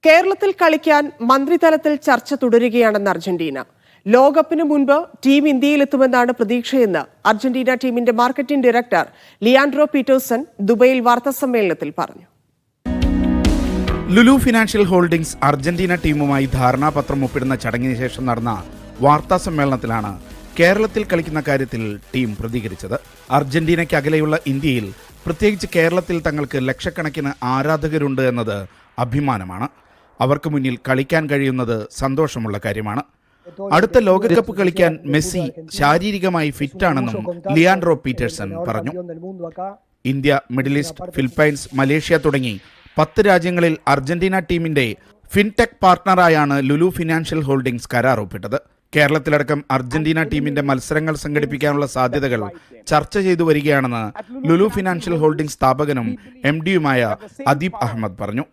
കേരളത്തിൽ കളിക്കാൻ മന്ത്രിതലത്തിൽ ചർച്ച തുടരുകയാണെന്ന് അർജന്റീന. ലോകകപ്പിന് മുൻപ് ടീം ഇന്ത്യയിലെത്തുമെന്നാണ് പ്രതീക്ഷയെന്ന് അർജന്റീന ടീമിന്റെ മാർക്കറ്റിംഗ് ഡയറക്ടർ ലിയാൻഡ്രോ പീറ്റേഴ്സൺ ദുബൈയിൽ വാർത്താസമ്മേളനത്തിൽ പറഞ്ഞു. ലുലു ഫിനാൻഷ്യൽ ഹോൾഡിംഗ്സ് അർജന്റീന ടീമുമായി ധാരണാപത്രം ഒപ്പിടുന്ന ചടങ്ങിന് ശേഷം നടന്ന വാർത്താ സമ്മേളനത്തിലാണ് കേരളത്തിൽ കളിക്കുന്ന കാര്യത്തിൽ ടീം പ്രതികരിച്ചത്. അർജന്റീനയ്ക്ക് അകലെയുള്ള ഇന്ത്യയിൽ, പ്രത്യേകിച്ച് കേരളത്തിൽ തങ്ങൾക്ക് ലക്ഷക്കണക്കിന് ആരാധകരുണ്ട് എന്നത് അഭിമാനമാണ്. അവർക്ക് മുന്നിൽ കളിക്കാൻ കഴിയുന്നത് സന്തോഷമുള്ള കാര്യമാണ്. അടുത്ത ലോകകപ്പ് കളിക്കാൻ മെസ്സി ശാരീരികമായി ഫിറ്റാണെന്നും ലിയാൻഡ്രോ പീറ്റേഴ്സൺ പറഞ്ഞു. India, middle east, Philippines, Malaysia തുടങ്ങി 10 രാജ്യങ്ങളിൽ അർജന്റീന ടീമിന്റെ ഫിൻടെക് പാർട്ണറായാണ് ലുലു ഫിനാൻഷ്യൽ ഹോൾഡിംഗ്സ് കരാർ ഒപ്പിട്ടത്. കേരളത്തിലടക്കം അർജന്റീന ടീമിന്റെ മത്സരങ്ങൾ സംഘടിപ്പിക്കാനുള്ള സാധ്യതകൾ ചർച്ച ചെയ്തു വരികയാണെന്ന് ലുലു ഫിനാൻഷ്യൽ ഹോൾഡിംഗ്സ് സ്ഥാപകനും MD-യുമായ അദീബ് അഹമ്മദ് പറഞ്ഞു.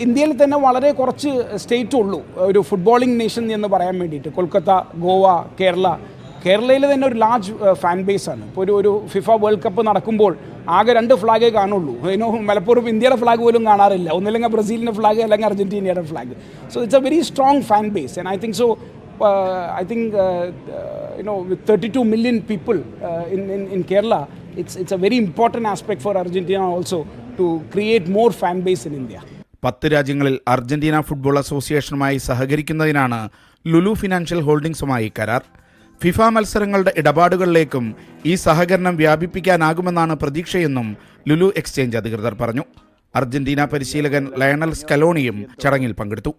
ഇന്ത്യയിൽ തന്നെ വളരെ കുറച്ച് സ്റ്റേറ്റ് ഉള്ളൂ ഒരു ഫുട്ബോളിംഗ് നേഷൻ എന്ന് പറയാൻ വേണ്ടിയിട്ട്. കൊൽക്കത്ത, ഗോവ, കേരളയിൽ തന്നെ ഒരു ലാർജ് ഫാൻ ബേസ് ആണ്. ഇപ്പോൾ ഒരു ഫിഫ വേൾഡ് കപ്പ് നടക്കുമ്പോൾ ആകെ 2 ഫ്ലാഗേ കാണുള്ളൂ. മലപ്പുറം ഇന്ത്യയുടെ ഫ്ലാഗ് പോലും കാണാറില്ല. ഒന്നില്ലെങ്കിൽ ബ്രസീലിൻ്റെ ഫ്ലാഗ്, അല്ലെങ്കിൽ അർജന്റീനയുടെ flag. So it's A very strong fan base and I think so with 32 million people in Kerala, it's a very important aspect for Argentina also to create more fan base in India. 10 രാജ്യങ്ങളിൽ Argentina football അസോസിയേഷനുമായി സഹകരിക്കുന്നതിനാണ് Lulu financial ഹോൾഡിംഗ്സുമായി കരാർ. FIFA മത്സരങ്ങളുടെ ഇടപാടുകളിലേക്കും ഈ സഹകരണം വ്യാപിപ്പിക്കാനാകുമെന്നാണ് പ്രതീക്ഷയെന്നും Lulu exchange അധികൃതർ പറഞ്ഞു. Argentina പരിശീലകൻ Lionel സ്കലോണിയും ചടങ്ങിൽ പങ്കെടുത്തു.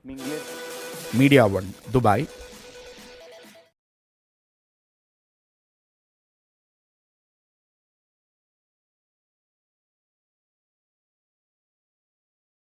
Media 1, Dubai.